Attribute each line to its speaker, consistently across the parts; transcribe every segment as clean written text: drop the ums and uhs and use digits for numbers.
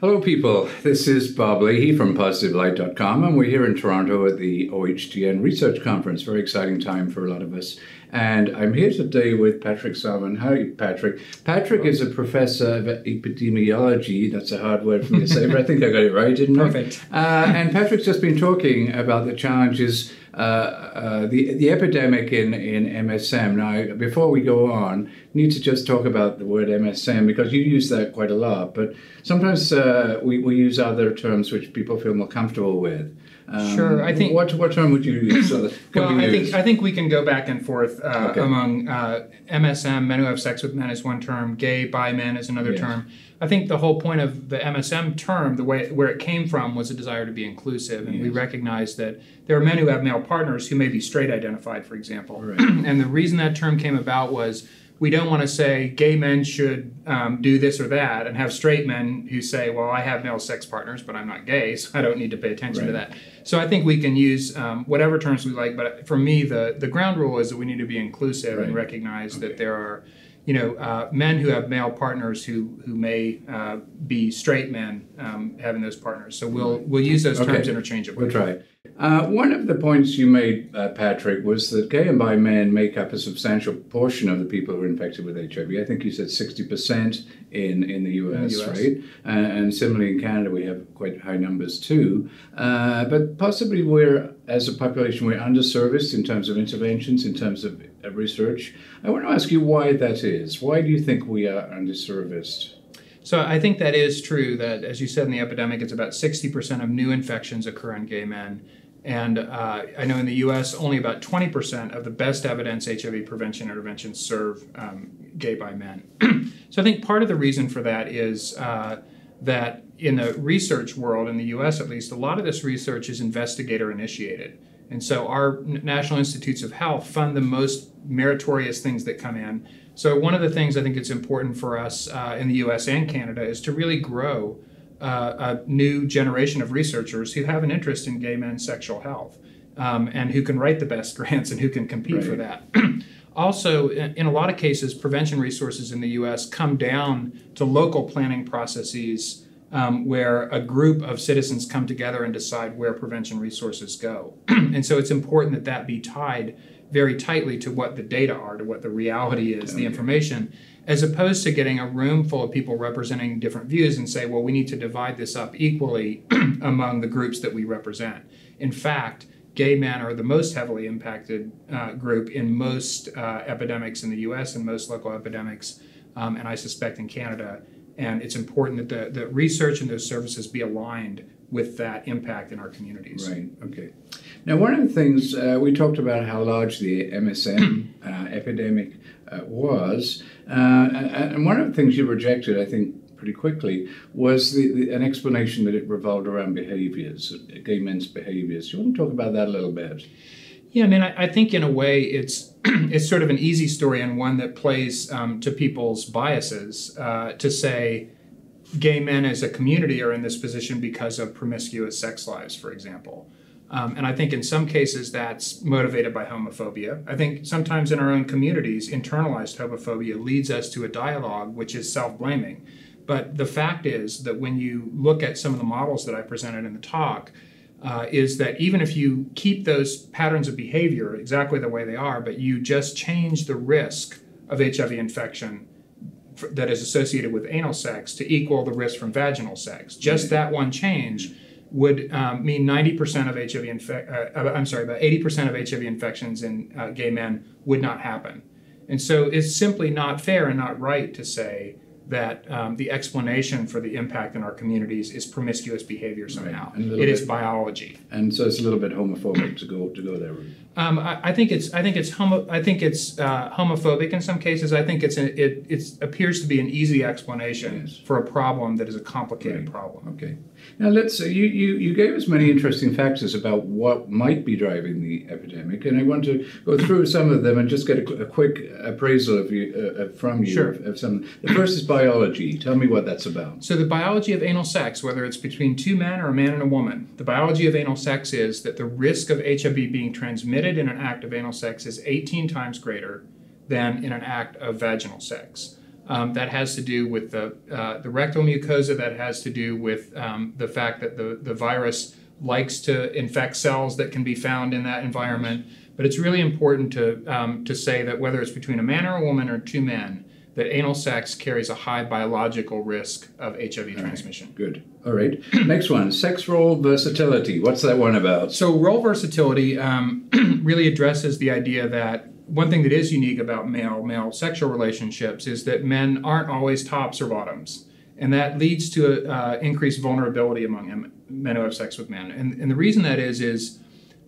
Speaker 1: Hello, people. This is Bob Leahy from PositiveLight.com, and we're here in Toronto at the OHTN Research Conference. Very exciting time for a lot of us. And I'm here today with Patrick Sullivan. Hi, Patrick. Patrick is a professor of epidemiology. That's a hard word for me to say, but I think I got it right, didn't I?
Speaker 2: Perfect.
Speaker 1: And Patrick's just been talking about the challenges, the epidemic in MSM. Now, before we go on, need to just talk about the word MSM because you use that quite a lot, but sometimes we use other terms which people feel more comfortable with.
Speaker 2: Sure, I think.
Speaker 1: What term would you use?
Speaker 2: I think we can go back and forth among MSM, men who have sex with men, is one term. Gay, bi men is another term. I think the whole point of the MSM term, where it came from, was a desire to be inclusive, and we recognize that there are men who have male partners who may be straight identified, for example. Right. And the reason that term came about was we don't want to say gay men should do this or that and have straight men who say, well, I have male sex partners, but I'm not gay, so I don't need to pay attention to that. So I think we can use whatever terms we like, but for me, the ground rule is that we need to be inclusive and recognize that there are men who have male partners who may be straight men having those partners. So we'll use those terms interchangeably.
Speaker 1: We'll try. One of the points you made, Patrick, was that gay and bi men make up a substantial portion of the people who are infected with HIV. I think you said 60% in the US, right? And similarly in Canada, we have quite high numbers too. But possibly as a population, we're underserviced in terms of interventions, in terms of research. I want to ask you why that is. Why do you think we are underserviced?
Speaker 2: So I think that is true, that as you said in the epidemic, it's about 60% of new infections occur in gay men. And I know in the US, only about 20% of the best evidence HIV prevention interventions serve gay bi men. So I think part of the reason for that is that in the research world, in the US at least, a lot of this research is investigator initiated. And so our National Institutes of Health fund the most meritorious things that come in. So one of the things I think it's important for us in the US and Canada is to really grow a new generation of researchers who have an interest in gay men's sexual health and who can write the best grants and who can compete for that. Also, in a lot of cases, prevention resources in the US come down to local planning processes where a group of citizens come together and decide where prevention resources go. And so it's important that that be tied very tightly to what the data are, to what the reality is, the information, as opposed to getting a room full of people representing different views and say, well, we need to divide this up equally among the groups that we represent. In fact, gay men are the most heavily impacted group in most epidemics in the US and most local epidemics, and I suspect in Canada. And it's important that the research and those services be aligned with that impact in our communities.
Speaker 1: Right, okay. Now, one of the things, we talked about how large the MSM epidemic was, and one of the things you rejected, I think, pretty quickly, was an explanation that it revolved around behaviors, gay men's behaviors. Do you want to talk about that a little bit?
Speaker 2: Yeah, I mean, I think in a way it's sort of an easy story and one that plays to people's biases to say gay men as a community are in this position because of promiscuous sex lives, for example. And I think in some cases that's motivated by homophobia. I think sometimes in our own communities, internalized homophobia leads us to a dialogue which is self-blaming. But the fact is that when you look at some of the models that I presented in the talk, is that even if you keep those patterns of behavior exactly the way they are, but you just change the risk of HIV infection that is associated with anal sex to equal the risk from vaginal sex, just that one change would mean 90% of about 80% of HIV infections in gay men would not happen. And so it's simply not fair and not right to say that the explanation for the impact in our communities is promiscuous behavior somehow. Right. It is biology.
Speaker 1: And so it's a little bit homophobic to go there.
Speaker 2: I think it's homophobic in some cases. I think it appears to be an easy explanation for a problem that is a complicated problem.
Speaker 1: Okay. Now let's you gave us many interesting factors about what might be driving the epidemic, and I want to go through some of them and just get a quick appraisal of from you.
Speaker 2: Sure.
Speaker 1: Of some. The first is biology. Tell me what that's about.
Speaker 2: So the biology of anal sex, whether it's between two men or a man and a woman, the biology of anal sex is that the risk of HIV being transmitted in an act of anal sex is 18 times greater than in an act of vaginal sex. That has to do with the rectal mucosa. That has to do with the fact that the virus likes to infect cells that can be found in that environment. But it's really important to say that whether it's between a man or a woman or two men, that anal sex carries a high biological risk of HIV transmission.
Speaker 1: Good. All right. Next one, sex role versatility. What's that one about?
Speaker 2: So role versatility really addresses the idea that one thing that is unique about male sexual relationships is that men aren't always tops or bottoms. And that leads to increased vulnerability among men who have sex with men. And the reason that is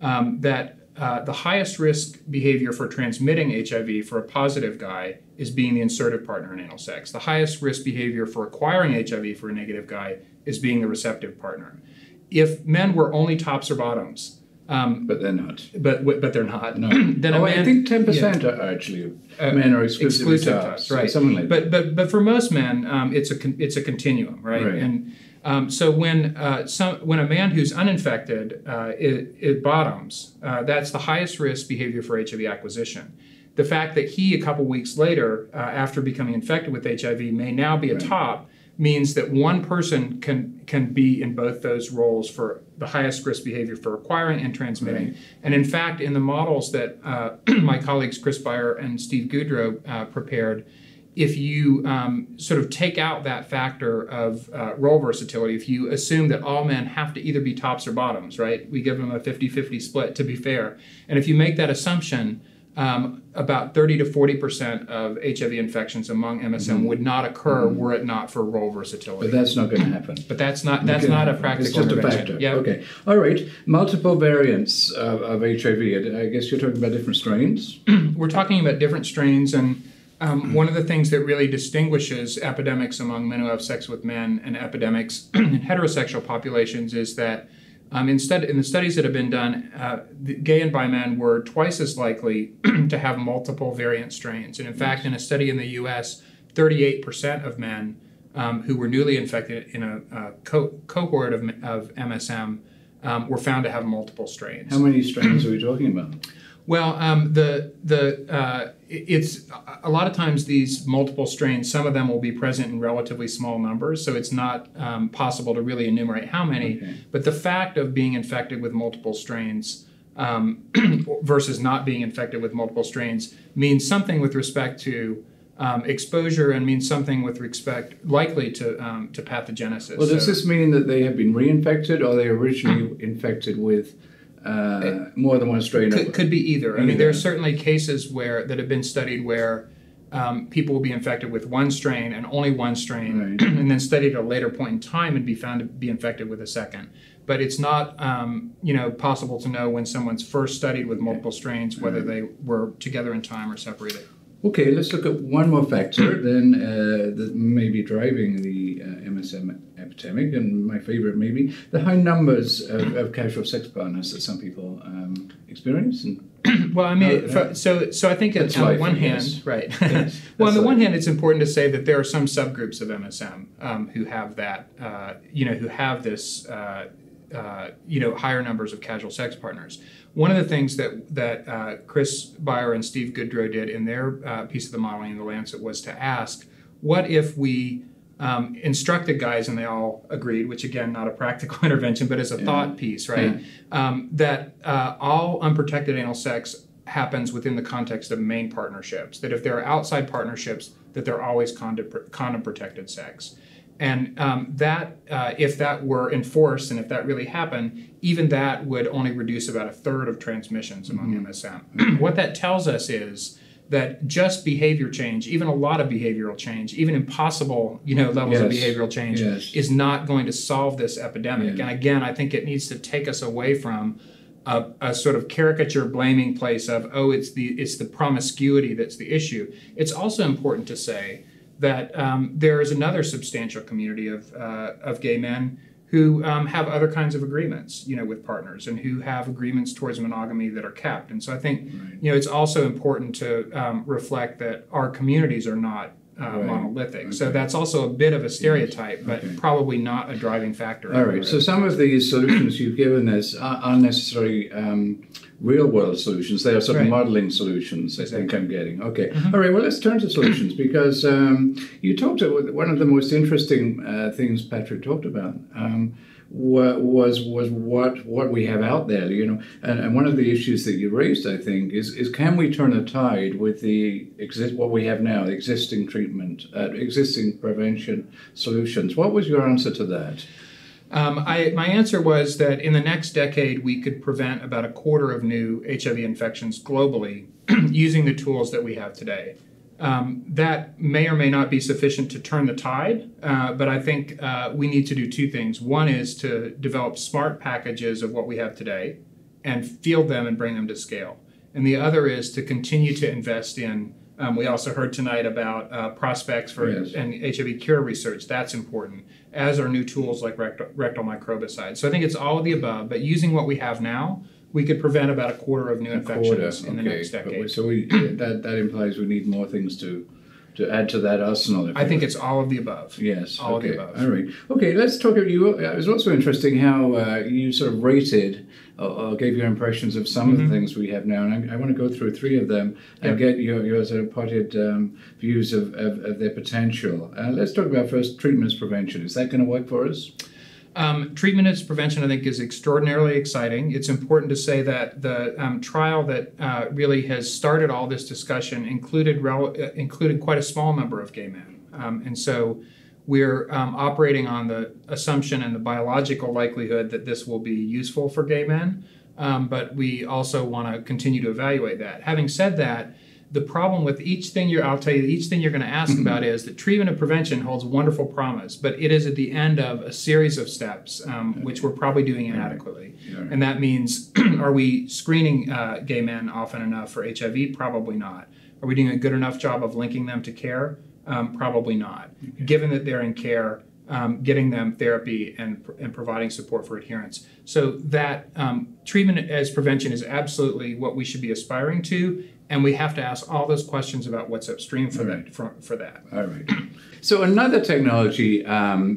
Speaker 2: that the highest risk behavior for transmitting HIV for a positive guy is being the insertive partner in anal sex. The highest risk behavior for acquiring HIV for a negative guy is being the receptive partner. If men were only tops or bottoms,
Speaker 1: but they're not.
Speaker 2: But they're not.
Speaker 1: No.
Speaker 2: Then a man,
Speaker 1: I think 10% are actually men are exclusively tops,
Speaker 2: right?
Speaker 1: Something like that.
Speaker 2: But for most men, it's a continuum, right? And so when a man who's uninfected it bottoms, that's the highest risk behavior for HIV acquisition. The fact that he a couple weeks later, after becoming infected with HIV, may now be a top means that one person can be in both those roles for the highest risk behavior for acquiring and transmitting. Right. And in fact, in the models that my colleagues Chris Beyer and Steve Goudreau prepared, if you sort of take out that factor of role versatility, if you assume that all men have to either be tops or bottoms, right? We give them a 50-50 split to be fair. And if you make that assumption, about 30 to 40% of HIV infections among MSM would not occur were it not for role versatility.
Speaker 1: But that's not going to happen.
Speaker 2: But that's not a practical
Speaker 1: It's just
Speaker 2: intervention.
Speaker 1: a factor.
Speaker 2: Yeah.
Speaker 1: Okay. All right. Multiple variants of HIV. I guess you're talking about different strains?
Speaker 2: We're talking about different strains, and one of the things that really distinguishes epidemics among men who have sex with men and epidemics in heterosexual populations is that in the studies that have been done, the gay and bi men were twice as likely to have multiple variant strains. And in fact, in a study in the U.S., 38% of men who were newly infected in a cohort of MSM were found to have multiple strains.
Speaker 1: How many strains are we talking about?
Speaker 2: Well, it's a lot of times these multiple strains, some of them will be present in relatively small numbers, so it's not possible to really enumerate how many. Okay. But the fact of being infected with multiple strains versus not being infected with multiple strains means something with respect to exposure and means something with respect likely to pathogenesis.
Speaker 1: Well, does this mean that they have been reinfected or they originally infected with more than one strain?
Speaker 2: Could be either. I mean, there are certainly cases that have been studied where people will be infected with one strain and only one strain, right, and then studied at a later point in time and be found to be infected with a second. But it's not, possible to know when someone's first studied with multiple strains whether they were together in time or separated.
Speaker 1: Okay, let's look at one more factor then that may be driving the MSM epidemic, and my favorite maybe the high numbers of casual sex partners that some people experience. And
Speaker 2: well, I mean, so I think on the one hand, right. Yes, well, on the one hand, it's important to say that there are some subgroups of MSM who have that, who have this, higher numbers of casual sex partners. One of the things that Chris Beyer and Steve Goudreau did in their piece of the modeling in The Lancet was to ask, what if we instructed guys, and they all agreed, which again, not a practical intervention, but as a thought piece, right? That all unprotected anal sex happens within the context of main partnerships, that if there are outside partnerships, that they're always condom-protected sex. And if that were enforced and if that really happened, even that would only reduce about a third of transmissions among MSM. What that tells us is that just behavior change, even a lot of behavioral change, even impossible levels of behavioral change is not going to solve this epidemic. And again, I think it needs to take us away from a sort of caricature blaming place of, it's the promiscuity that's the issue. It's also important to say that there is another substantial community of gay men who have other kinds of agreements, with partners, and who have agreements towards monogamy that are kept. And so I think, it's also important to reflect that our communities are not monolithic. So that's also a bit of a stereotype, but probably not a driving factor.
Speaker 1: All right. So some of these solutions you've given us aren't necessarily real-world solutions. They are sort of modeling solutions, I think I'm getting. Okay. All right. Well, let's turn to solutions because you talked about one of the most interesting things Patrick talked about. Was what we have out there, and one of the issues that you raised, I think, is can we turn the tide with what we have now, existing treatment, existing prevention solutions? What was your answer to that?
Speaker 2: My answer was that in the next decade, we could prevent about a quarter of new HIV infections globally using the tools that we have today. That may or may not be sufficient to turn the tide, but I think we need to do two things. One is to develop smart packages of what we have today and field them and bring them to scale. And the other is to continue to invest in, we also heard tonight about prospects for and HIV cure research. That's important, as are new tools like rectal microbicide. So I think it's all of the above, but using what we have now, we could prevent about a quarter of new infections in the next decade.
Speaker 1: So that implies we need more things to add to that arsenal.
Speaker 2: I think it's all of the above.
Speaker 1: Yes.
Speaker 2: All of the above.
Speaker 1: All right. Okay, let's talk about you. It was also interesting how you sort of rated or gave your impressions of some of the things we have now. And I want to go through three of them and get your sort of potted views of their potential. Let's talk about first treatment as prevention. Is that going to work for us?
Speaker 2: Treatment as prevention, I think, is extraordinarily exciting. It's important to say that the trial that really has started all this discussion included quite a small number of gay men. And so we're operating on the assumption and the biological likelihood that this will be useful for gay men, but we also want to continue to evaluate that. Having said that, the problem with each thing you're going to ask about is that treatment and prevention holds wonderful promise, but it is at the end of a series of steps, which we're probably doing inadequately. And that means, are we screening gay men often enough for HIV? Probably not. Are we doing a good enough job of linking them to care? Probably not. Given that they're in care, getting them therapy and providing support for adherence. So that treatment as prevention is absolutely what we should be aspiring to. And we have to ask all those questions about what's upstream for that.
Speaker 1: All right. So another technology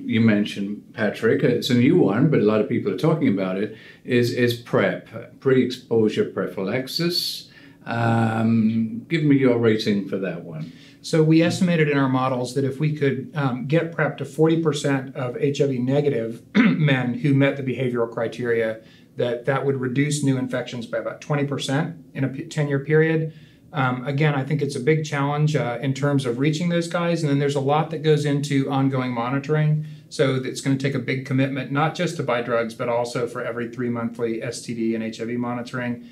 Speaker 1: you mentioned, Patrick, it's a new one, but a lot of people are talking about it, is PrEP, pre-exposure prophylaxis. Give me your rating for that one.
Speaker 2: So we estimated in our models that if we could get PrEP to 40% of HIV negative men who met the behavioral criteria, that would reduce new infections by about 20% in a 10-year period. Again, I think it's a big challenge in terms of reaching those guys. And then there's a lot that goes into ongoing monitoring. So it's going to take a big commitment, not just to buy drugs, but also for every 3-monthly STD and HIV monitoring.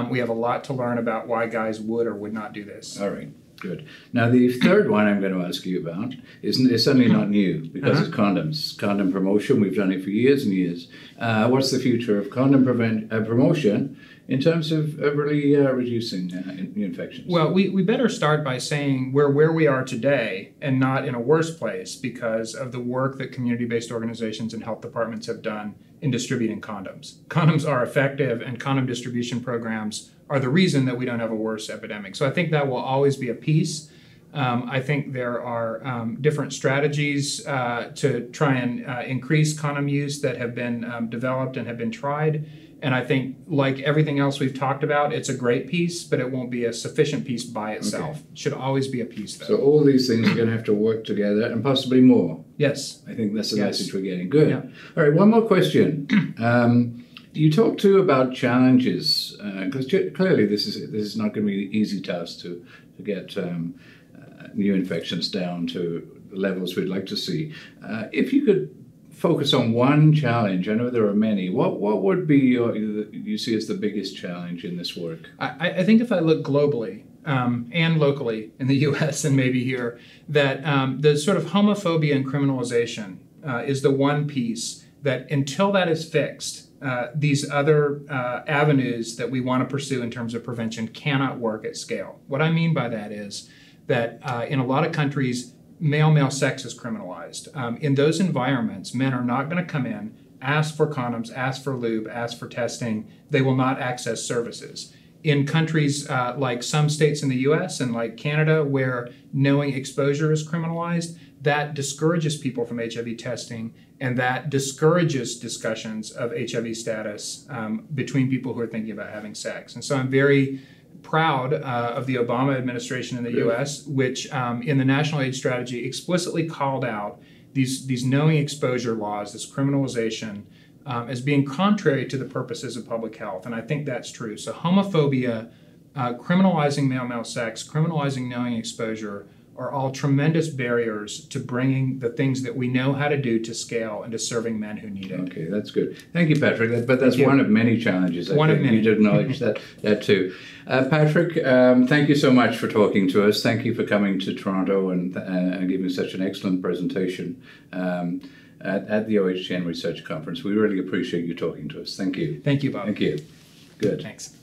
Speaker 2: We have a lot to learn about why guys would or would not do this.
Speaker 1: All right. Good. Now, the third one I'm going to ask you about is certainly not new because it's condoms. Condom promotion, we've done it for years and years. What's the future of condom promotion in terms of really reducing infections?
Speaker 2: Well, we better start by saying we're where we are today and not in a worse place because of the work that community-based organizations and health departments have done in distributing condoms. Condoms are effective, and condom distribution programs are the reason that we don't have a worse epidemic. So I think that will always be a piece. I think there are different strategies to try and increase condom use that have been developed and have been tried. And I think, like everything else we've talked about, it's a great piece, but it won't be a sufficient piece by itself. It should always be a piece, though.
Speaker 1: So all these things are going to have to work together, and possibly more.
Speaker 2: Yes.
Speaker 1: I think that's the message we're getting. Good. Yeah. All right, one more question. You talked too about challenges, because clearly this is not going to be an easy task to get new infections down to the levels we'd like to see. If you could focus on one challenge, I know there are many, what would be you see as the biggest challenge in this work?
Speaker 2: I think if I look globally and locally in the U.S. and maybe here, that the sort of homophobia and criminalization is the one piece that until that is fixed, these other avenues that we want to pursue in terms of prevention cannot work at scale. What I mean by that is that in a lot of countries, male sex is criminalized. In those environments, men are not going to come in, ask for condoms, ask for lube, ask for testing. They will not access services. in countries like some states in the U.S. and like Canada, where knowing exposure is criminalized, that discourages people from HIV testing, and that discourages discussions of HIV status between people who are thinking about having sex. And so I'm very proud of the Obama administration in the U.S., which in the National AIDS Strategy explicitly called out these knowing exposure laws, this criminalization, as being contrary to the purposes of public health. And I think that's true. So homophobia, criminalizing male-male sex, criminalizing knowing exposure are all tremendous barriers to bringing the things that we know how to do to scale and to serving men who need it.
Speaker 1: Okay, that's good. Thank you, Patrick. But that's one of many challenges.
Speaker 2: One of many.
Speaker 1: You did acknowledge that too. Patrick, thank you so much for talking to us. Thank you for coming to Toronto and giving such an excellent presentation at the OHCN Research Conference. We really appreciate you talking to us. Thank you.
Speaker 2: Thank you, Bob.
Speaker 1: Thank you. Good.
Speaker 2: Thanks.